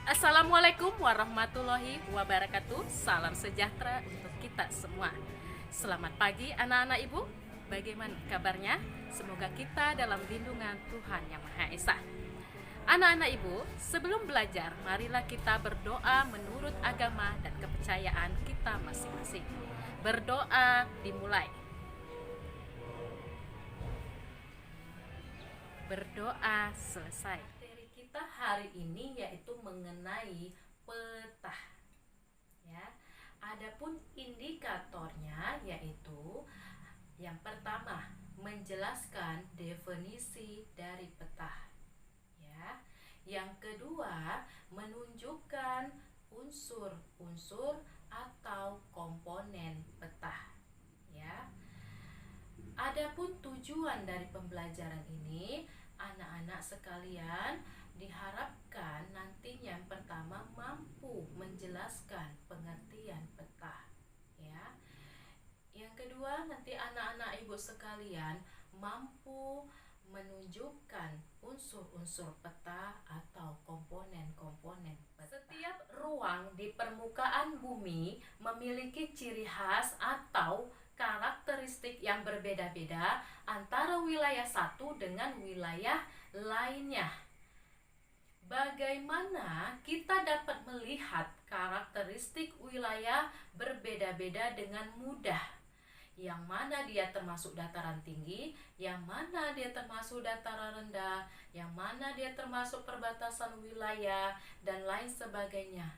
Assalamualaikum warahmatullahi wabarakatuh. Salam sejahtera untuk kita semua. Selamat pagi anak-anak ibu. Bagaimana kabarnya? Semoga kita dalam lindungan Tuhan Yang Maha Esa. Anak-anak ibu, sebelum belajar, marilah kita berdoa menurut agama dan kepercayaan kita masing-masing. Berdoa dimulai. Berdoa selesai. Materi kita hari ini yaitu mengenai peta. Ya. Adapun indikatornya yaitu yang pertama, menjelaskan definisi dari peta. Ya. Yang kedua, menunjukkan unsur-unsur atau komponen peta. Ya. Adapun tujuan dari pembelajaran ini, anak-anak sekalian diharapkan nantinya yang pertama mampu menjelaskan pengertian peta, ya. Yang kedua, nanti anak-anak ibu sekalian mampu menunjukkan unsur-unsur peta atau komponen-komponen peta. Setiap ruang di permukaan bumi memiliki ciri khas atau karakteristik yang berbeda-beda antara wilayah satu dengan wilayah lainnya. Bagaimana kita dapat melihat karakteristik wilayah berbeda-beda dengan mudah? Yang mana dia termasuk dataran tinggi, yang mana dia termasuk dataran rendah, yang mana dia termasuk perbatasan wilayah, dan lain sebagainya.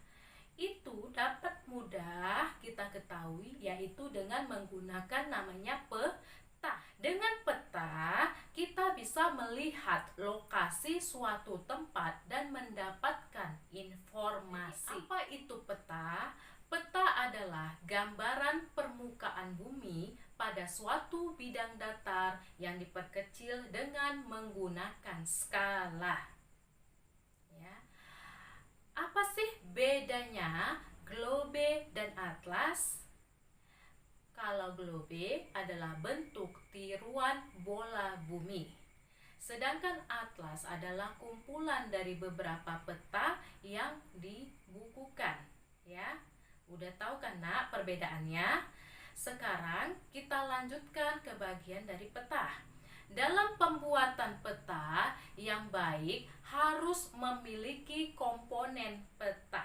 Itu dapat mudah kita ketahui yaitu dengan menggunakan namanya peta. Dengan peta kita bisa melihat lokasi suatu tempat dan mendapatkan informasi. Apa itu peta? Peta adalah gambaran permukaan bumi pada suatu bidang datar yang diperkecil dengan menggunakan skala. Ya. Apa sih bedanya globe dan atlas? Kalau globe adalah bentuk tiruan bola bumi, sedangkan atlas adalah kumpulan dari beberapa peta yang dibukukan. Ya, udah tahu kan nak perbedaannya? Sekarang kita lanjutkan ke bagian dari peta. Dalam pembuatan peta yang baik harus memiliki komponen peta.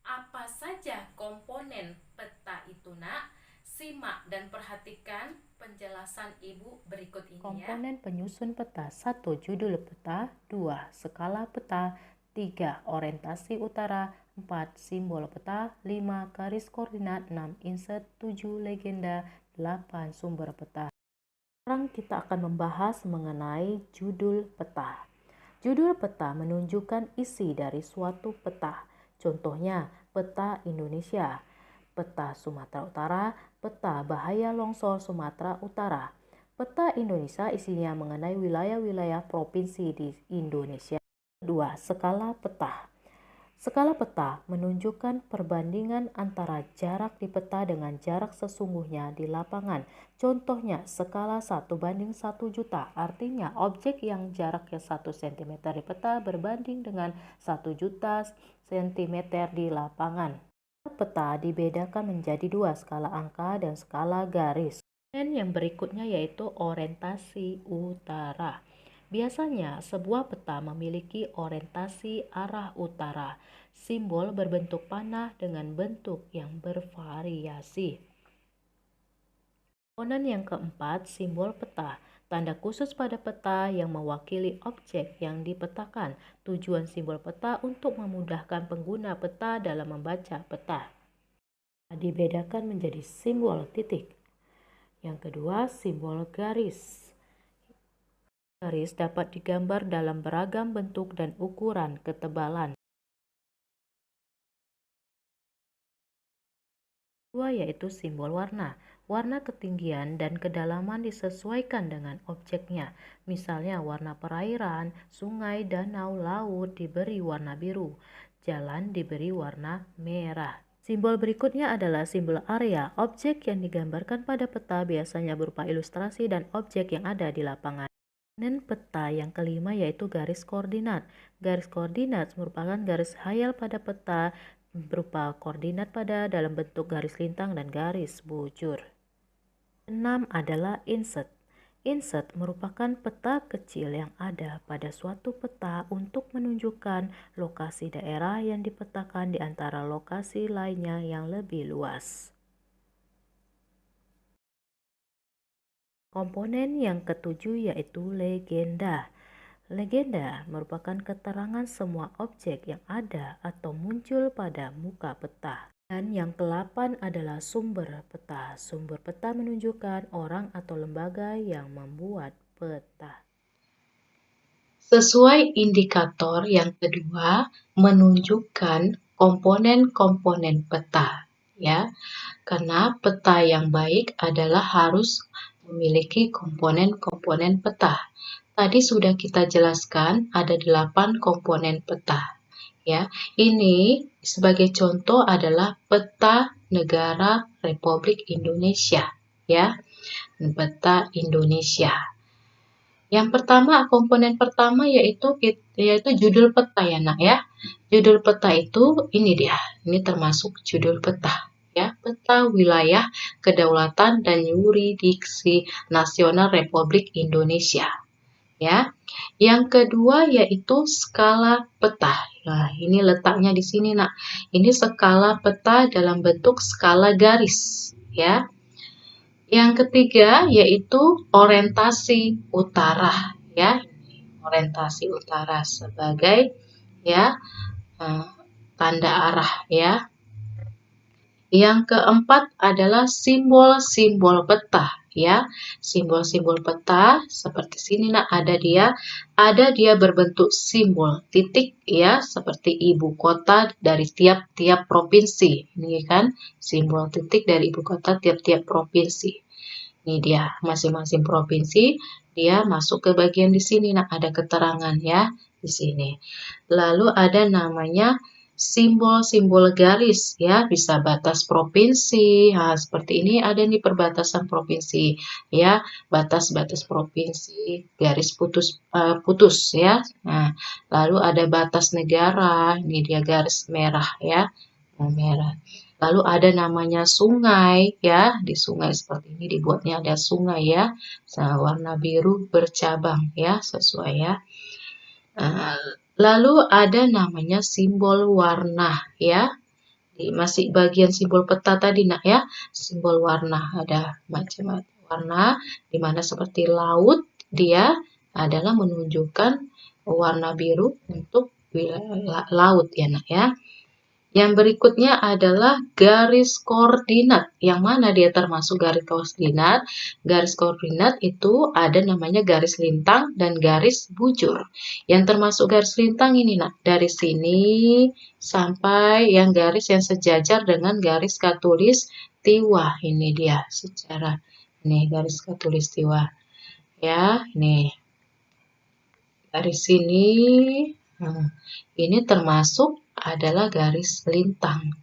Apa saja komponen peta itu nak? Simak dan perhatikan penjelasan ibu berikut ini. Komponen penyusun peta: 1. Judul peta. 2. Skala peta. 3. Orientasi utara. 4. Simbol peta. 5. Garis koordinat. 6. Insert. 7. Legenda. 8. Sumber peta. Sekarang kita akan membahas mengenai judul peta. Judul peta menunjukkan isi dari suatu peta. Contohnya, peta Indonesia, peta Sumatera Utara, peta bahaya longsor Sumatera Utara. Peta Indonesia isinya mengenai wilayah-wilayah provinsi di Indonesia. 2. Skala peta. Skala peta menunjukkan perbandingan antara jarak di peta dengan jarak sesungguhnya di lapangan. Contohnya skala 1:1 juta, artinya objek yang jaraknya 1 cm di peta berbanding dengan 1 juta cm di lapangan. Peta dibedakan menjadi 2, skala angka dan skala garis. Dan yang berikutnya yaitu orientasi utara. Biasanya sebuah peta memiliki orientasi arah utara. Simbol berbentuk panah dengan bentuk yang bervariasi. Komponen yang keempat, simbol peta. Tanda khusus pada peta yang mewakili objek yang dipetakan. Tujuan simbol peta untuk memudahkan pengguna peta dalam membaca peta. Dibedakan menjadi simbol titik. Yang kedua, simbol garis. Garis dapat digambar dalam beragam bentuk dan ukuran ketebalan. Kedua yaitu simbol warna. Warna ketinggian dan kedalaman disesuaikan dengan objeknya. Misalnya warna perairan, sungai, danau, laut diberi warna biru. Jalan diberi warna merah. Simbol berikutnya adalah simbol area. Objek yang digambarkan pada peta biasanya berupa ilustrasi dan objek yang ada di lapangan. Dan peta yang kelima yaitu garis koordinat. Garis koordinat merupakan garis hayal pada peta berupa koordinat pada dalam bentuk garis lintang dan garis bujur. 6 adalah insert. Insert merupakan peta kecil yang ada pada suatu peta untuk menunjukkan lokasi daerah yang dipetakan di antara lokasi lainnya yang lebih luas. Komponen yang ketujuh yaitu legenda. Legenda merupakan keterangan semua objek yang ada atau muncul pada muka peta. Dan yang ke-8 adalah sumber peta. Sumber peta menunjukkan orang atau lembaga yang membuat peta. Sesuai indikator yang kedua, menunjukkan komponen-komponen peta, ya. Karena peta yang baik adalah harus memiliki komponen-komponen peta. Tadi sudah kita jelaskan ada 8 komponen peta, ya. Ini sebagai contoh adalah peta negara Republik Indonesia, ya. Peta Indonesia. Yang pertama, komponen pertama yaitu judul peta ya nak ya. Judul peta itu ini dia, ini termasuk judul peta ya, peta wilayah kedaulatan dan yurisdiksi nasional Republik Indonesia ya. Yang kedua yaitu skala peta. Nah, ini letaknya di sini nak. Ini skala peta dalam bentuk skala garis ya. Yang ketiga yaitu orientasi utara ya, orientasi utara sebagai ya tanda arah ya. Yang keempat adalah simbol-simbol peta ya. Simbol-simbol peta seperti sini nak, ada dia berbentuk simbol titik ya, seperti ibu kota dari tiap-tiap provinsi. Ini kan simbol titik dari ibu kota tiap-tiap provinsi. Ini dia masing-masing provinsi, dia masuk ke bagian di sini nak, ada keterangan ya di sini. Lalu ada namanya simbol-simbol garis ya, bisa batas provinsi. Nah, seperti ini ada di perbatasan provinsi ya, batas-batas provinsi, garis putus ya. Nah, lalu ada batas negara, ini dia garis merah ya, merah. Lalu ada namanya sungai ya, di sungai seperti ini dibuatnya ada sungai ya, warna biru bercabang ya, sesuai ya. Lalu ada namanya simbol warna ya, masih bagian simbol peta tadi nak ya, simbol warna ada macam-macam warna, dimana seperti laut dia adalah menunjukkan warna biru untuk laut ya nak ya. Yang berikutnya adalah garis koordinat. Yang mana dia termasuk garis koordinat? Garis koordinat itu ada namanya garis lintang dan garis bujur. Yang termasuk garis lintang ini nak, dari sini sampai yang garis yang sejajar dengan garis khatulistiwa. Ini dia secara ini garis khatulistiwa. Ya, ini dari sini. Ini termasuk adalah garis lintang.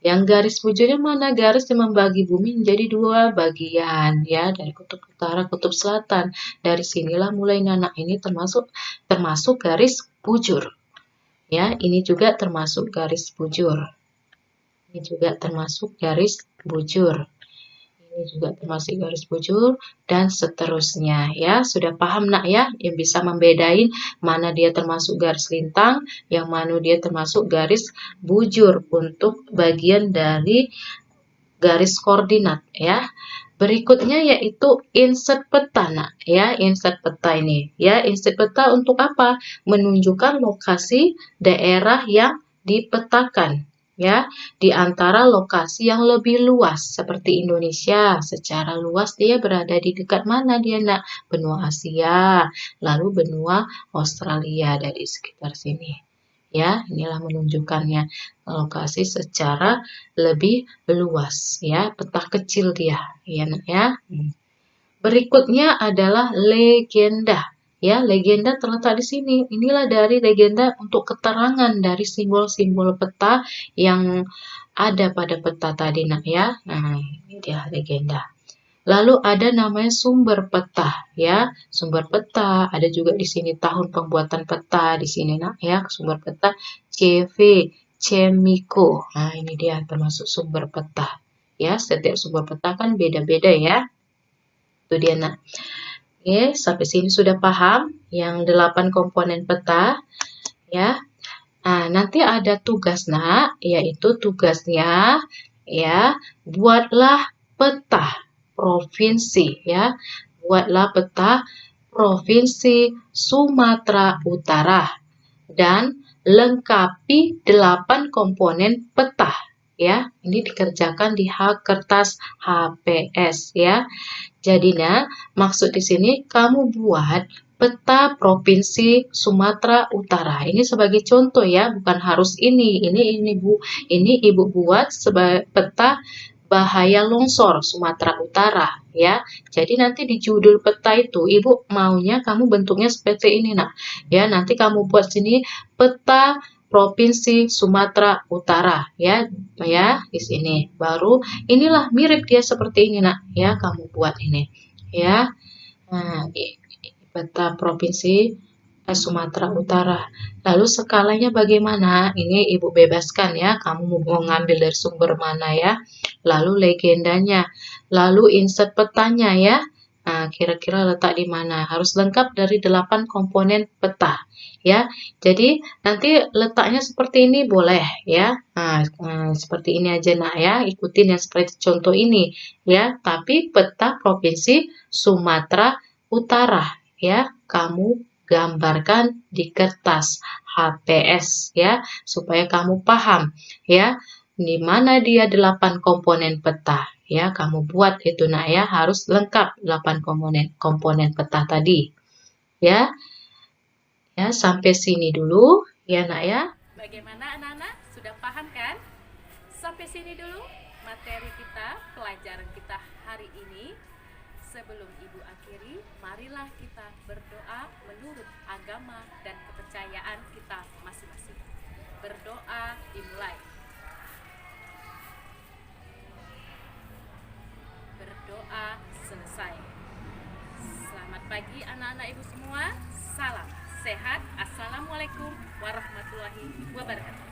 Yang garis bujurnya mana? Garis yang membagi bumi menjadi 2 bagian ya, dari kutub utara, kutub selatan. Dari sinilah mulai anak ini termasuk garis bujur. Ya, ini juga termasuk garis bujur. Ini juga termasuk garis bujur. Ini juga termasuk garis bujur dan seterusnya ya. Sudah paham nak ya, yang bisa membedain mana dia termasuk garis lintang, yang mana dia termasuk garis bujur untuk bagian dari garis koordinat ya. Berikutnya yaitu insert peta nak ya, insert peta ini ya. Insert peta untuk apa? Menunjukkan lokasi daerah yang dipetakan ya, di antara lokasi yang lebih luas seperti Indonesia. Secara luas dia berada di dekat mana dia nak? Benua Asia, lalu benua Australia, dari sekitar sini. Ya, inilah menunjukkannya lokasi secara lebih luas ya, peta kecil dia ya nak ya. Berikutnya adalah legenda. Ya, legenda terletak di sini. Inilah dari legenda untuk keterangan dari simbol-simbol peta yang ada pada peta tadi nak ya. Nah, ini dia legenda. Lalu ada namanya sumber peta ya. Sumber peta ada juga di sini tahun pembuatan peta di sini nak ya. Sumber peta CV Chemico. Nah, ini dia termasuk sumber peta. Ya, setiap sumber peta kan beda-beda ya. Itu dia nak. Oke, sampai sini sudah paham yang 8 komponen peta ya. Nah, nanti ada tugas nak, yaitu tugasnya ya, buatlah peta provinsi ya. Buatlah peta provinsi Sumatera Utara dan lengkapi 8 komponen peta ya. Ini dikerjakan di kertas HPS ya. Jadinya maksud di sini kamu buat peta provinsi Sumatera Utara. Ini sebagai contoh ya, bukan harus ini. Ini Bu, ini Ibu buat sebagai peta bahaya longsor Sumatera Utara ya. Jadi nanti di judul peta itu Ibu maunya kamu bentuknya seperti ini nak. Ya, nanti kamu buat sini peta Provinsi Sumatera Utara ya di sini. Baru inilah mirip dia seperti ini nak ya, kamu buat ini ya. Nah, peta Provinsi Sumatera Utara. Lalu skalanya bagaimana? Ini Ibu bebaskan ya, kamu mau ngambil dari sumber mana ya. Lalu legendanya, lalu insert petanya ya. Nah, kira-kira letak di mana? Harus lengkap dari 8 komponen peta ya. Jadi nanti letaknya seperti ini boleh ya. Nah, seperti ini aja nak ya. Ikutin yang seperti contoh ini ya. Tapi peta Provinsi Sumatera Utara ya. Kamu gambarkan di kertas HPS ya, supaya kamu paham ya di mana dia 8 komponen peta ya. Kamu buat itu nak ya, harus lengkap 8 komponen peta tadi ya. Ya, sampai sini dulu ya nak ya. Bagaimana anak-anak? Sudah paham kan? Sampai sini dulu materi kita, pelajaran kita hari ini. Sebelum Ibu akhiri, marilah kita berdoa menurut agama dan kepercayaan kita masing-masing. Berdoa dimulai. Berdoa selesai. Selamat pagi anak-anak Ibu semua. Salam sehat. Assalamualaikum warahmatullahi wabarakatuh.